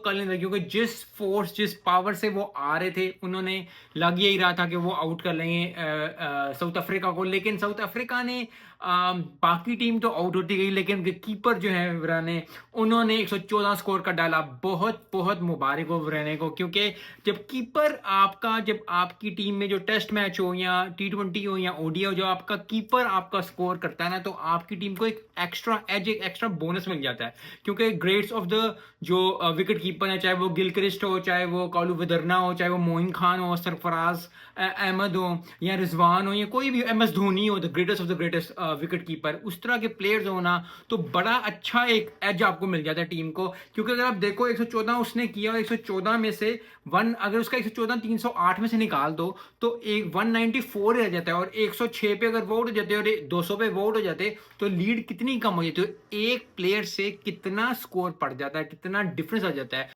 कर नहीं था, क्योंकि जिस फोर्स, जिस पावर से वो आ रहे थे, उन्होंने लग यही रहा था कि वो आउट कर लेंगे साउथ अफ्रीका को। लेकिन साउथ अफ्रीका ने बाकी टीम तो आउट होती गई, लेकिन कीपर जो है विराने, उन्होंने 114 स्कोर का डाला। बहुत बहुत मुबारक हो विराने को, क्योंकि जब कीपर आपका, जब आपकी टीम में जो टेस्ट मैच हो या T20 हो या ओडीआई हो, जो आपका कीपर आपका स्कोर करता है ना, तो आपकी टीम को एक एक्स्ट्रा एज, एक एक्स्ट्रा बोनस मिल जाता है। क्योंकि ग्रेट्स ऑफ द जो विकेट कीपर है, चाहे वो गिलक्रिस्ट हो, चाहे वो कॉलू विदर्ना हो, चाहे वो मोइन खान हो, सरफराज अहमद हो, या रिजवान हो, या कोई भी MS धोनी हो, the greatest of the greatest wicket keeper, उस तरह के प्लेयर्स हो ना, तो बड़ा अच्छा एक एज आपको मिल जाता है टीम को। क्योंकि अगर आप देखो 114 उसने किया, 114 में से वन, अगर उसका 114 308 में से निकाल दो तो एक 194 रह जाता है, और 106 पे अगर वोट हो जाते और 200 पे वोट हो जाते, तो लीड कितनी कम हो जाती है। तो एक प्लेयर से कितना स्कोर पड़ जाता है, कितना डिफरेंस आ जाता है।